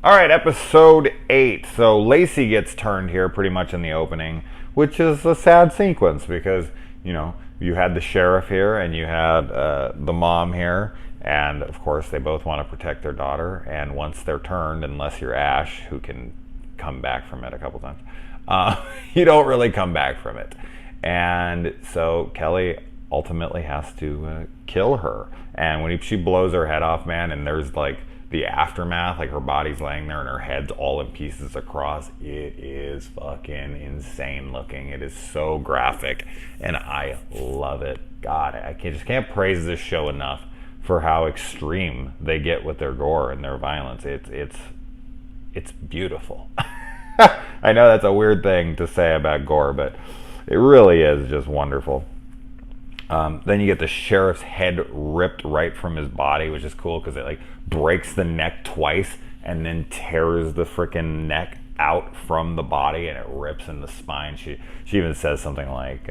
All right, episode 8. So Lacey gets turned here pretty much in the opening, which is a sad sequence because, you had the sheriff here and you had the mom here. And of course, they both want to protect their daughter. And once they're turned, unless you're Ash, who can come back from it a couple times, you don't really come back from it. And so Kelly ultimately has to kill her. And when she blows her head off, man, and there's like the aftermath, like her body's laying there and her head's all in pieces across, it is fucking insane looking. It is so graphic and I love it. God, just can't praise this show enough for how extreme they get with their gore and their violence. It's beautiful. I know that's a weird thing to say about gore, but it really is just wonderful. Then you get the sheriff's head ripped right from his body, which is cool because it like breaks the neck twice and then tears the freaking neck out from the body and it rips in the spine. She even says something like,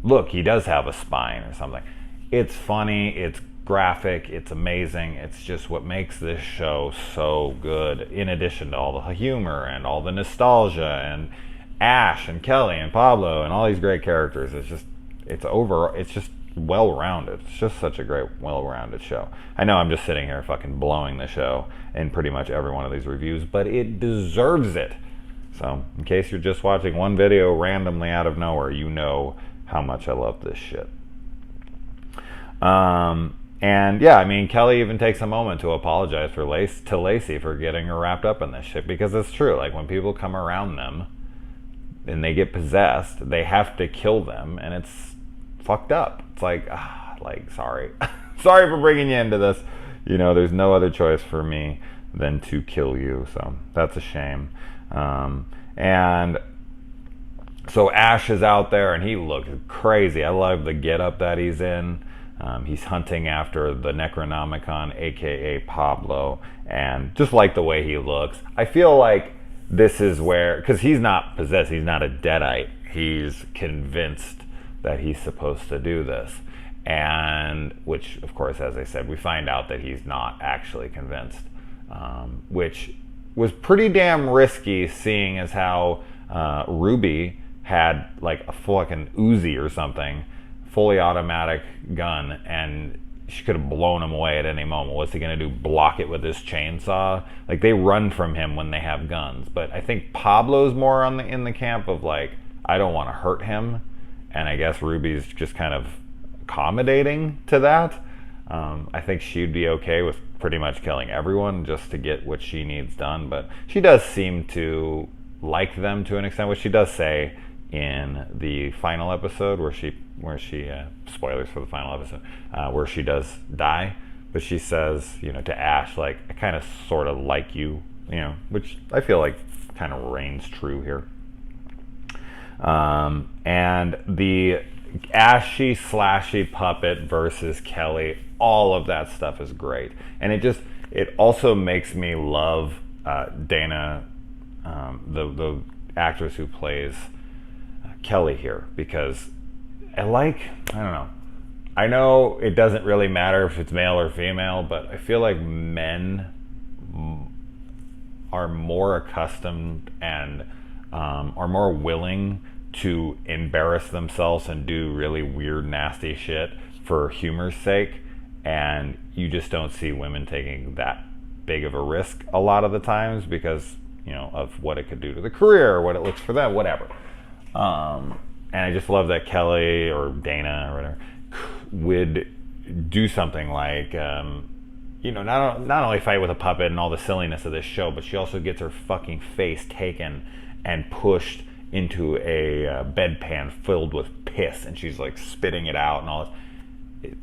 look, he does have a spine or something. It's funny, it's graphic, it's amazing. It's just what makes this show so good, in addition to all the humor and all the nostalgia and Ash and Kelly and Pablo and all these great characters. It's just well-rounded. It's just such a great, well-rounded show. I know I'm just sitting here fucking blowing the show in pretty much every one of these reviews, but it deserves it. So, in case you're just watching one video randomly out of nowhere, you know how much I love this shit. And yeah, I mean, Kelly even takes a moment to apologize to Lacey for getting her wrapped up in this shit, because it's true. Like, when people come around them and they get possessed, they have to kill them, and it's fucked up. It's like, sorry. Sorry for bringing you into this. There's no other choice for me than to kill you, so that's a shame. And so Ash is out there, and he looks crazy. I love the getup that he's in. He's hunting after the Necronomicon, aka Pablo, and just like the way he looks, I feel like this is where, because he's not possessed, he's not a deadite, he's convinced that he's supposed to do this, and which, of course, as I said, we find out that he's not actually convinced, which was pretty damn risky, seeing as how Ruby had like a fucking Uzi or something, fully automatic gun, and she could have blown him away at any moment. What's he going to do? Block it with his chainsaw? Like, they run from him when they have guns. But I think Pablo's more in the camp of like, I don't want to hurt him. And I guess Ruby's just kind of accommodating to that. I think she'd be okay with pretty much killing everyone just to get what she needs done. But she does seem to like them to an extent, which she does say in the final episode where she spoilers for the final episode, where she does die, but she says, to Ash, like, I kind of sort of like you, which I feel like kind of reigns true here. And the Ashy Slashy puppet versus Kelly, all of that stuff is great, and it also makes me love Dana, the actress who plays Kelly here, because I don't know. I know it doesn't really matter if it's male or female, but I feel like men are more accustomed and are more willing to embarrass themselves and do really weird, nasty shit for humor's sake, and you just don't see women taking that big of a risk a lot of the times because, of what it could do to the career or what it looks for them, whatever. And I just love that Kelly or Dana or whatever would do something like, not only fight with a puppet and all the silliness of this show, but she also gets her fucking face taken and pushed into a bedpan filled with piss, and she's like spitting it out and all this.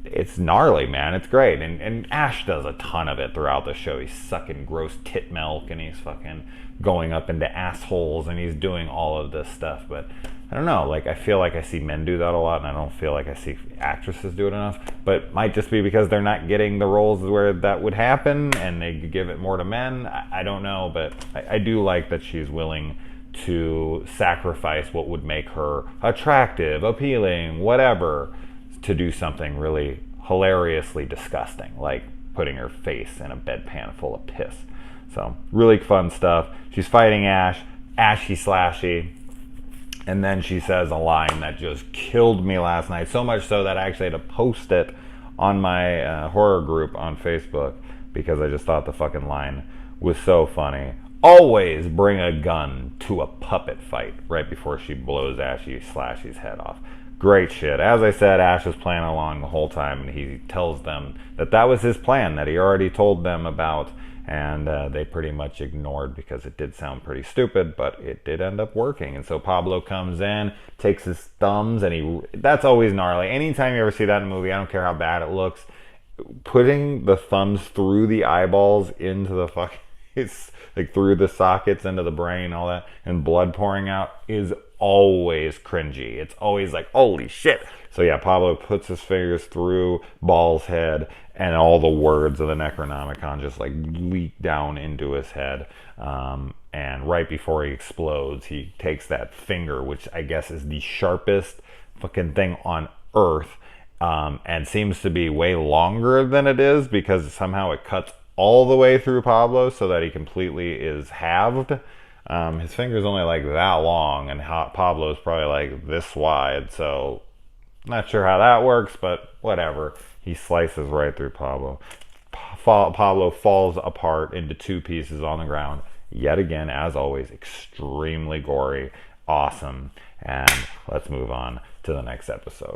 It's gnarly, man. It's great. And Ash does a ton of it throughout the show. He's sucking gross tit milk, and he's fucking going up into assholes, and he's doing all of this stuff. But I don't know, like, I feel like I see men do that a lot, and I don't feel like I see actresses do it enough. But it might just be because they're not getting the roles where that would happen, and they give it more to men. I don't know, but I do like that she's willing to sacrifice what would make her attractive, appealing, whatever, to do something really hilariously disgusting. Like, putting her face in a bedpan full of piss. So really fun stuff. She's fighting Ash, Ashy Slashy, and then she says a line that just killed me last night, so much so that I actually had to post it on my horror group on Facebook because I just thought the fucking line was so funny. Always bring a gun to a puppet fight right before she blows Ashy Slashy's head off. Great shit. As I said, Ash was playing along the whole time, and he tells them that that was his plan that he already told them about, and they pretty much ignored because it did sound pretty stupid, but it did end up working. And so Pablo comes in, takes his thumbs, and that's always gnarly. Anytime you ever see that in a movie, I don't care how bad it looks, putting the thumbs through the eyeballs into the fucking, it's like through the sockets into the brain, all that, and blood pouring out is always cringy. It's always like, holy shit. So yeah, Pablo puts his fingers through Ball's head, and all the words of the Necronomicon just like leak down into his head. And right before he explodes, he takes that finger, which I guess is the sharpest fucking thing on earth, and seems to be way longer than it is because somehow it cuts all the way through Pablo so that he completely is halved. His finger's only like that long, and Pablo's probably like this wide, so not sure how that works, but whatever. He slices right through Pablo. Pablo falls apart into two pieces on the ground. Yet again, as always, extremely gory, awesome. And let's move on to the next episode.